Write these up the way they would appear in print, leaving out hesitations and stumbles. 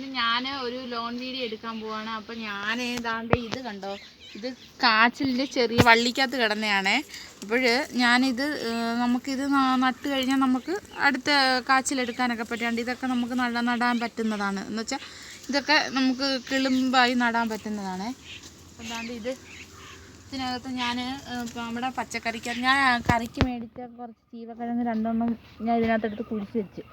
ഇന്ന് ഞാൻ ഒരു ലോൺ വീഡിയോ എടുക്കാൻ പോവാണ്. അപ്പം ഞാൻ ഏതാണ്ട് ഇത് കണ്ടോ, ഇത് കാച്ചിലിൻ്റെ ചെറിയ വള്ളിക്കകത്ത് കിടന്നതാണേ. അപ്പോൾ ഞാനിത് നമുക്കിത് നട്ട് കഴിഞ്ഞാൽ നമുക്ക് അടുത്ത കാച്ചിലെടുക്കാനൊക്കെ പറ്റാണ്ട് ഇതൊക്കെ നമുക്ക് നടാൻ പറ്റുന്നതാണ്. എന്ന് വെച്ചാൽ ഇതൊക്കെ നമുക്ക് കിളുമ്പായി നടാൻ പറ്റുന്നതാണ്. അതാണ്ട് ഇതിനകത്ത് ഞാൻ നമ്മുടെ പച്ചക്കറിക്ക് ഞാൻ കറിക്ക് മേടിച്ച കുറച്ച് ചീവക്കിഴങ്ങ് 2 എണ്ണം ഞാൻ ഇതിനകത്തെടുത്ത് കുഴിച്ച് വെച്ച്.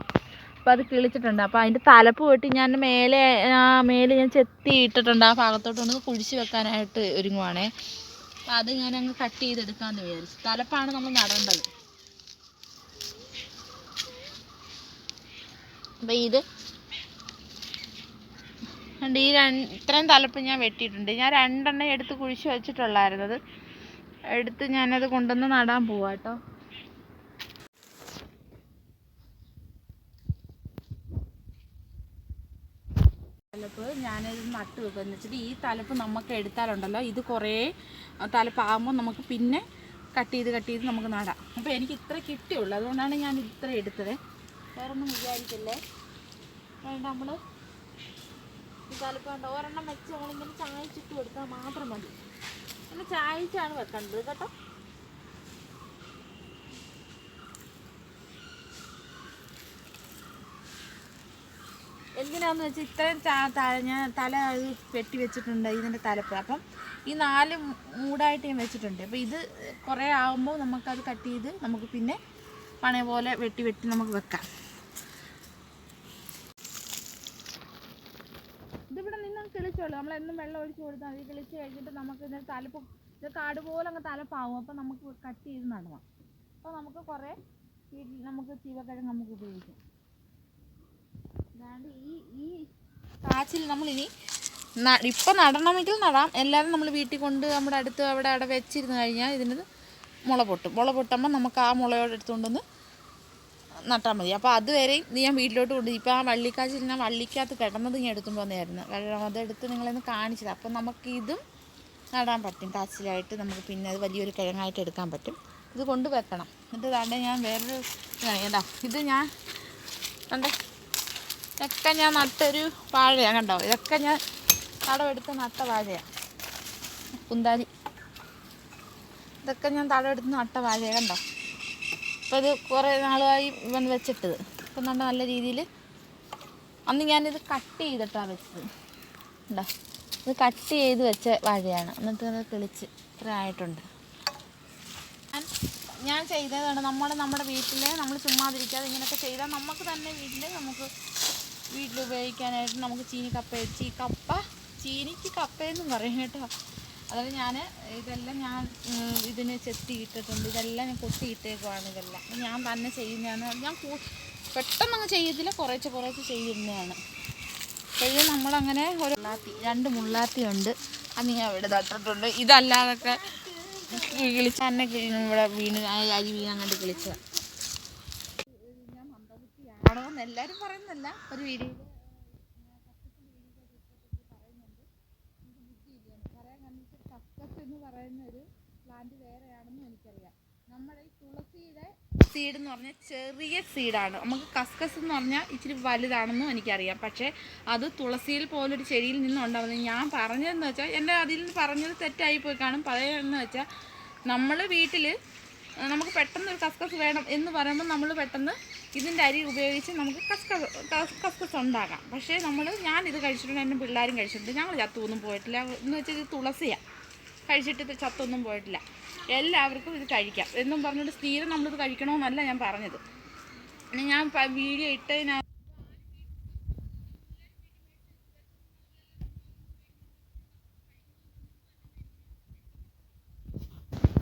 അപ്പോൾ അത് കിളിച്ചിട്ടുണ്ട്. അപ്പോൾ അതിൻ്റെ തലപ്പ് വെട്ടി ഞാൻ മേലെ ഞാൻ ചെത്തി ഇട്ടിട്ടുണ്ട്. ആ ഭാഗത്തോട്ട് ഒന്ന് കുഴിച്ച് വെക്കാനായിട്ട് ഒരുങ്ങുവാണേ. അപ്പോൾ അത് ഞാനങ്ങ് കട്ട് ചെയ്തെടുക്കാമെന്ന് വിചാരിച്ചു. തലപ്പാണ് നമ്മൾ നടേണ്ടത്. അപ്പോൾ ഇത് ഈ ഇത്രയും തലപ്പ് ഞാൻ വെട്ടിയിട്ടുണ്ട്. ഞാൻ 2 എണ്ണം എടുത്ത് കുഴിച്ച് വെച്ചിട്ടുള്ളായിരുന്നത്. എടുത്ത് ഞാനത് കൊണ്ടുവന്ന് നടാൻ പോവാം കേട്ടോ. തലപ്പ് ഞാനിത് നട്ട് വെക്കുക എന്ന് വെച്ചിട്ട് ഈ തലപ്പ് നമുക്ക് എടുത്താലുണ്ടല്ലോ, ഇത് കുറേ തലപ്പാകുമ്പോൾ നമുക്ക് പിന്നെ കട്ട് ചെയ്ത് നമുക്ക് നടാം. അപ്പോൾ എനിക്ക് ഇത്ര കിട്ടിയുള്ളൂ, അതുകൊണ്ടാണ് ഞാൻ ഇത്ര എടുത്തത്. വേറൊന്നും വിചാരിക്കല്ലേ. വേണ്ട, നമ്മൾ ഈ തലപ്പ് കണ്ടോ, ഒരെണ്ണം വെച്ച് നമ്മളിങ്ങനെ ചായച്ചിട്ട് കൊടുത്താൽ മാത്രം മതി. അങ്ങനെ ചായച്ചാണ് വെക്കേണ്ടത് കേട്ടോ. എന്തിനാന്ന് വെച്ചാൽ ഇത്രയും ഞാൻ തല വെട്ടി വെച്ചിട്ടുണ്ട് ഇതിൻ്റെ തലപ്പ്. അപ്പം ഈ 4 മൂടായിട്ട് ഞാൻ വെച്ചിട്ടുണ്ട്. അപ്പോൾ ഇത് കുറേ ആകുമ്പോൾ നമുക്കത് കട്ട് ചെയ്ത് നമുക്ക് പിന്നെ പണയ പോലെ വെട്ടി നമുക്ക് വെക്കാം. ഇതിവിടെ നിന്ന് കിളിച്ചോളൂ. നമ്മളെന്നും വെള്ളം ഒഴിച്ച് കൊടുത്താൽ മതി. കിളിച്ച് കഴിഞ്ഞിട്ട് നമുക്ക് ഇതിൻ്റെ തലപ്പ് ഇത് കാട് പോലെ അങ്ങ് തലപ്പാവും. അപ്പോൾ നമുക്ക് കട്ട് ചെയ്ത് നടണം. അപ്പോൾ നമുക്ക് കുറേ വീട്ടിൽ നമുക്ക് ചീവക്കിഴങ്ങ് നമുക്ക് ഉപയോഗിക്കാം. അതാണ്ട് ഈ കാച്ചിൽ നമ്മളിനി ഇപ്പം നടണമെങ്കിൽ നടാം. എല്ലാവരും നമ്മൾ വീട്ടിൽ കൊണ്ട് നമ്മുടെ അടുത്ത് അവിടെ വെച്ചിരുന്ന് കഴിഞ്ഞാൽ ഇതിന് മുള പൊട്ടുമ്പോൾ നമുക്ക് ആ മുളയോടെ എടുത്തുകൊണ്ടൊന്ന് നട്ടാൽ മതി. അപ്പോൾ അതുവരെയും ഞാൻ വീട്ടിലോട്ട് കൊണ്ട് ഇപ്പോൾ ആ വള്ളിക്കാച്ചിൽ ഞാൻ വള്ളിക്കകത്ത് കിടന്നത് ഞാൻ എടുത്തുകൊണ്ട് വന്നായിരുന്നു. അതെടുത്ത് നിങ്ങളൊന്ന് കാണിച്ചത്. അപ്പം നമുക്കിതും നടാൻ പറ്റും. കാച്ചിലായിട്ട് നമുക്ക് പിന്നെ അത് വലിയൊരു കിഴങ്ങായിട്ട് എടുക്കാൻ പറ്റും. ഇത് കൊണ്ട് വെക്കണം. എന്നിട്ട് താണ്ടെ ഞാൻ വേറൊരു കേട്ടോ, ഇത് ഞാൻ കണ്ടേ, ഇതൊക്കെ ഞാൻ നട്ടൊരു വാഴയാണ് കണ്ടോ. ഇതൊക്കെ ഞാൻ തടമെടുത്ത് നട്ട വാഴയാണ്. കുന്താലി ഇതൊക്കെ ഞാൻ തടമെടുത്ത് നട്ട വാഴയാണ് കണ്ടോ. അപ്പോൾ ഇത് കുറേ നാളുമായി വന്ന് വെച്ചിട്ടത്. ഇപ്പം നല്ല രീതിയിൽ അന്ന് ഞാനിത് കട്ട് ചെയ്തിട്ടാണ് വെച്ചത്. ഉണ്ടോ, ഇത് കട്ട് ചെയ്ത് വെച്ച വാഴയാണ്. എന്നിട്ട് അത് കിളിച്ച് ഇത്ര ആയിട്ടുണ്ട്. ഞാൻ ചെയ്തതാണ്. നമ്മുടെ വീട്ടിൽ നമ്മൾ ചുമ്മാതിരിക്കാതെ ഇങ്ങനെയൊക്കെ ചെയ്താൽ നമുക്ക് തന്നെ വീട്ടിൽ ഉപയോഗിക്കാനായിട്ട് നമുക്ക് ചീനിക്ക് കപ്പയെന്നും പറയും കേട്ടോ. അതായത് ഇതെല്ലാം ഞാൻ ഇതിന് ചെത്തി ഇട്ടിട്ടുണ്ട്. ഇതെല്ലാം ഞാൻ കൊത്തിയിട്ടേക്കുവാണ്. ഇതെല്ലാം ഞാൻ തന്നെ ചെയ്യുന്നതാണ്. ഞാൻ പെട്ടെന്നങ്ങ് ചെയ്യത്തില്ല, കുറേശ്ശെ ചെയ്തിരുന്നതാണ്. അപ്പോൾ നമ്മളങ്ങനെ 2 മുള്ളാത്തിയുണ്ട്. അത് ഞാൻ ഇവിടെ തട്ടിട്ടുണ്ട്. ഇതല്ലാതൊക്കെ കിളിച്ച് തന്നെ ഇവിടെ അരി അങ്ങോട്ട് കിളിച്ചതാണ്. ഞാൻ മന്ദബുദ്ധിയാണോ എന്ന് എല്ലാവരും പറയുന്നല്ല, ഒരു വീഡിയോയിൽ പറയുന്നുണ്ട്. എനിക്ക് ബുദ്ധിയില്ല പറയാൻ. കാരണം കസ്കസ് എന്ന് പറയുന്ന ഒരു പ്ലാന്റ് വേറെയാണെന്നും എനിക്കറിയാം. നമ്മുടെ ഈ തുളസിയുടെ സീഡ് എന്ന് പറഞ്ഞാൽ ചെറിയ സീഡാണ്. നമുക്ക് കസ്കസ് എന്ന് പറഞ്ഞാൽ ഇച്ചിരി വലുതാണെന്നും എനിക്കറിയാം. പക്ഷേ അത് തുളസിയിൽ പോലൊരു ചെടിയിൽ നിന്നുണ്ടാവുന്നത്. ഞാൻ പറഞ്ഞതെന്ന് വെച്ചാൽ എൻ്റെ അതിൽ നിന്ന് പറഞ്ഞത് തെറ്റായിപ്പോയി കാണും. പറയുന്നതെന്ന് വെച്ചാൽ നമ്മൾ വീട്ടിൽ നമുക്ക് പെട്ടെന്ന് ഒരു കസ്കസ് വേണം എന്ന് പറയുമ്പോൾ നമ്മൾ പെട്ടെന്ന് ഇതിൻ്റെ അരി ഉപയോഗിച്ച് നമുക്ക് കസ്കസ് ഉണ്ടാക്കാം. പക്ഷേ ഞാനിത് കഴിച്ചിട്ടുണ്ട്, എൻ്റെ പിള്ളേരും കഴിച്ചിട്ടുണ്ട്. ഞങ്ങൾ ചത്തൊന്നും പോയിട്ടില്ല. എന്ന് വെച്ചാൽ ഇത് തുളസിയാണ്, കഴിച്ചിട്ട് ചത്തൊന്നും പോയിട്ടില്ല. എല്ലാവർക്കും ഇത് കഴിക്കാം എന്നും പറഞ്ഞിട്ട് സ്ഥിരം നമ്മളിത് കഴിക്കണമെന്നല്ല ഞാൻ പറഞ്ഞത്. ഞാൻ വീഡിയോ ഇട്ടതിനകത്ത്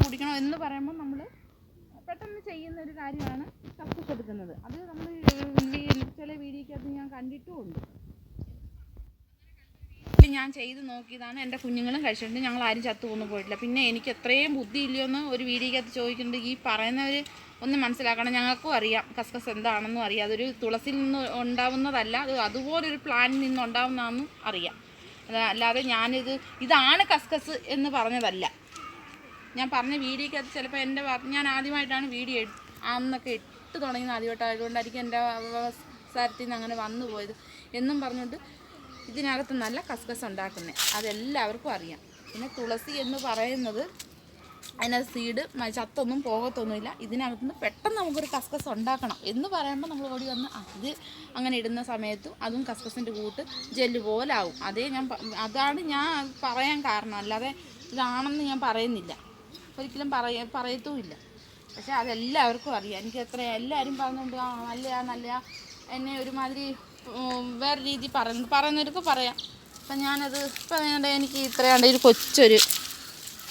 കുടിക്കണം എന്ന് പറയുമ്പോൾ നമ്മൾ പെട്ടെന്ന് ചെയ്യുന്നൊരു കാര്യമാണ് കസ്കസ് എടുക്കുന്നത്. അത് നമ്മൾ ചില വീഡിയോക്കകത്ത് ഞാൻ കണ്ടിട്ടുമുണ്ട്. ഞാൻ ചെയ്ത് നോക്കിയതാണ്. എൻ്റെ കുഞ്ഞുങ്ങളും കഴിച്ചിട്ടുണ്ട്. ഞങ്ങൾ ആരും ചത്തുപോകുന്നു പോയിട്ടില്ല. പിന്നെ എനിക്ക് എത്രയും ബുദ്ധിയില്ലയെന്ന് ഒരു വീഡിയോക്കകത്ത് ചോദിക്കുന്നുണ്ട്. ഈ പറയുന്നവർ ഒന്ന് മനസ്സിലാക്കണം. ഞങ്ങൾക്കും അറിയാം കസ്കസ് എന്താണെന്നും അറിയാം. അതൊരു തുളസിയിൽ നിന്ന് ഉണ്ടാവുന്നതല്ല, അതുപോലൊരു പ്ലാന്റിൽ നിന്ന് ഉണ്ടാവുന്നതാണെന്നും അറിയാം. അല്ലാതെ ഇതാണ് കസ്കസ് എന്ന് പറഞ്ഞതല്ല. ഞാൻ പറഞ്ഞ വീഡിയോക്കകത്ത് ചിലപ്പോൾ ഞാൻ ആദ്യമായിട്ടാണ് വീഡിയോ അന്നൊക്കെ ഇട്ട് തുടങ്ങുന്നത്. ആദ്യമായിട്ടായതുകൊണ്ടായിരിക്കും എൻ്റെ അവസരത്തിൽ നിന്ന് അങ്ങനെ വന്നു പോയത് എന്നും പറഞ്ഞുകൊണ്ട് ഇതിനകത്ത് നല്ല കസ്കസ് ഉണ്ടാക്കുന്നത്, അതെല്ലാവർക്കും അറിയാം. പിന്നെ തുളസി എന്ന് പറയുന്നത് അതിനകത്ത് സീഡ് ചത്തൊന്നും പോകത്തൊന്നുമില്ല. ഇതിനകത്തുനിന്ന് പെട്ടെന്ന് നമുക്കൊരു കസ്കസ് ഉണ്ടാക്കണം എന്ന് പറയുമ്പോൾ നമ്മൾ ഓടി വന്ന് ഇത് അങ്ങനെ ഇടുന്ന സമയത്തും അതും കസ്കസിൻ്റെ കൂട്ട് ജെല്ല് പോലാവും. അതാണ് ഞാൻ പറയാൻ കാരണം, അല്ലാതെ ഇതാണെന്ന് ഞാൻ പറയുന്നില്ല, ഒരിക്കലും പറയത്തുമില്ല. പക്ഷേ അതെല്ലാവർക്കും അറിയാം. എനിക്ക് എല്ലാവരും പറഞ്ഞുകൊണ്ട് നല്ല എന്നെ ഒരുമാതിരി വേറെ രീതി പറയുന്നവർക്ക് പറയാം. അപ്പം ഞാനത് ഇപ്പം എനിക്ക് ഇത്രയാണ്ട് ഒരു കൊച്ചൊരു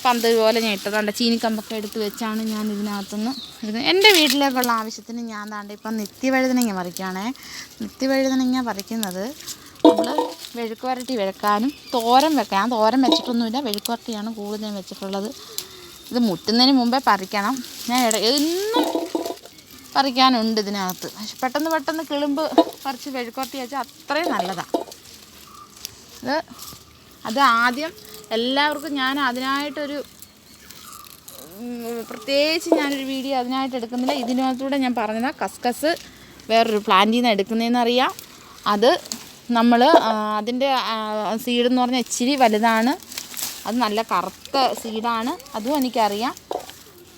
പന്ത് പോലെ ഞാൻ ഇട്ടതുകൊണ്ട് ചീനിക്കമ്പൊക്കെ എടുത്ത് വെച്ചാണ് ഞാൻ ഇതിനകത്തുനിന്ന് എൻ്റെ വീട്ടിലേക്കുള്ള ആവശ്യത്തിന് ഞാൻ താണ്ട് ഇപ്പം നിത്യവഴുതനങ്ങ പറിക്കുകയാണേ. നിത്യവഴുതനങ്ങ പറിക്കുന്നത് നമ്മൾ മെഴുക്ക് വരട്ടി വെക്കാനും തോരൻ വെക്കാം. ഞാൻ തോരൻ വെച്ചിട്ടൊന്നുമില്ല, മെഴുക്ക് വരട്ടിയാണ് കൂടുതലും വെച്ചിട്ടുള്ളത്. ഇത് മുറ്റുന്നതിന് മുമ്പേ പറിക്കണം. ഞാൻ എന്നും പറിക്കാനുണ്ട് ഇതിനകത്ത്. പക്ഷെ പെട്ടെന്ന് കിളുമ്പ് പറിച്ച് മെഴുക്ക് വരട്ടി വെച്ചാൽ അത്രയും നല്ലതാണ്. അത് ആദ്യം എല്ലാവർക്കും ഞാൻ അതിനായിട്ടൊരു പ്രത്യേകിച്ച് ഞാനൊരു വീഡിയോ അതിനായിട്ട് എടുക്കുന്നില്ല. ഇതിനകത്തൂടെ ഞാൻ പറഞ്ഞതാണ് കസ്കസ് വേറൊരു പ്ലാന്റിൽ നിന്ന് എടുക്കുന്നതെന്നറിയാം. അത് നമ്മൾ അതിൻ്റെ സീഡെന്ന് പറഞ്ഞാൽ ഇച്ചിരി വലുതാണ്, അത് നല്ല കറുത്ത സീഡാണ്, അതും എനിക്കറിയാം.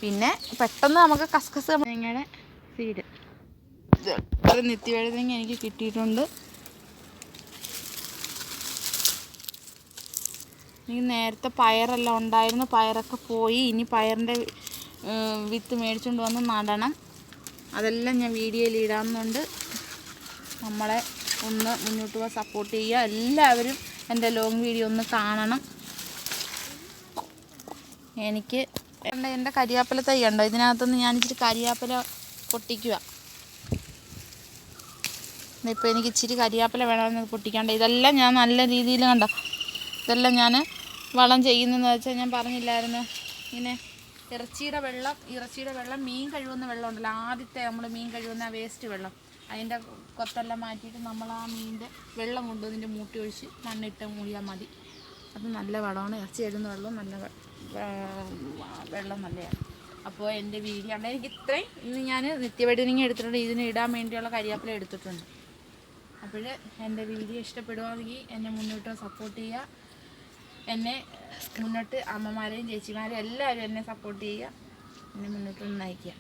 പിന്നെ പെട്ടെന്ന് നമുക്ക് കസ്കസ് തേങ്ങയുടെ സീഡ് നിത്യവഴുതനങ്ങ എനിക്ക് കിട്ടിയിട്ടുണ്ട്. ഈ നേരത്തെ പയറെല്ലാം ഉണ്ടായിരുന്നു, പയറൊക്കെ പോയി. ഇനി പയറിൻ്റെ വിത്ത് മേടിച്ചുകൊണ്ട് വന്ന് നടണം. അതെല്ലാം ഞാൻ വീഡിയോയിൽ ഇടാമെന്നുണ്ട്. നമ്മളെ ഒന്ന് മുന്നോട്ട് പോകാൻ സപ്പോർട്ട് ചെയ്യുക. എല്ലാവരും എൻ്റെ ലോങ് വീഡിയോ ഒന്ന് കാണണം. എനിക്ക് എൻ്റെ കരിയാപ്പില തൈ ഉണ്ടോ, ഇതിനകത്തുനിന്ന് ഞാനിച്ചിരി കരിയാപ്പില പൊട്ടിക്കുക. ഇപ്പോൾ എനിക്ക് ഇച്ചിരി കരിയാപ്പില വേണമെന്ന് പൊട്ടിക്കാണ്ട്. ഇതെല്ലാം ഞാൻ നല്ല രീതിയിൽ ഇതെല്ലാം ഞാൻ വളം ചെയ്യുന്നതെന്ന് വെച്ചാൽ ഞാൻ പറഞ്ഞില്ലായിരുന്നു, ഇങ്ങനെ ഇറച്ചിയുടെ വെള്ളം മീൻ കഴുകുന്ന വെള്ളം ഉണ്ടല്ലോ, ആദ്യത്തെ നമ്മൾ മീൻ കഴുകുന്ന വേസ്റ്റ് വെള്ളം, അതിൻ്റെ കൊത്തെല്ലാം മാറ്റിയിട്ട് നമ്മൾ ആ മീനിൻ്റെ വെള്ളം കൊണ്ട് ഇതിൻ്റെ മൂട്ടി ഒഴിച്ച് മണ്ണിട്ട് മൂടിയാൽ മതി. അത് നല്ല വളമാണ്. ഇറച്ചി കഴുകുന്ന വെള്ളം നല്ല വെള്ളം നല്ലതാണ്. അപ്പോൾ എൻ്റെ വീഡിയോ ഉണ്ട്. എനിക്ക് ഇത്രയും ഇന്ന് ഞാൻ നിത്യവഴുതനങ്ങ എടുത്തിട്ടുണ്ട്, ഇതിന് ഇടാൻ വേണ്ടിയുള്ള കരിയാപ്പില എടുത്തിട്ടുണ്ട്. അപ്പോൾ എൻ്റെ വീഡിയോ ഇഷ്ടപ്പെടുവാണെങ്കിൽ എന്നെ മുന്നോട്ട് സപ്പോർട്ട് ചെയ്യുക. എന്നെ മുന്നോട്ട് അമ്മമാരെയും ചേച്ചിമാരെയും എല്ലാവരും എന്നെ സപ്പോർട്ട് ചെയ്യുക, എന്നെ മുന്നോട്ട് നയിക്കുക.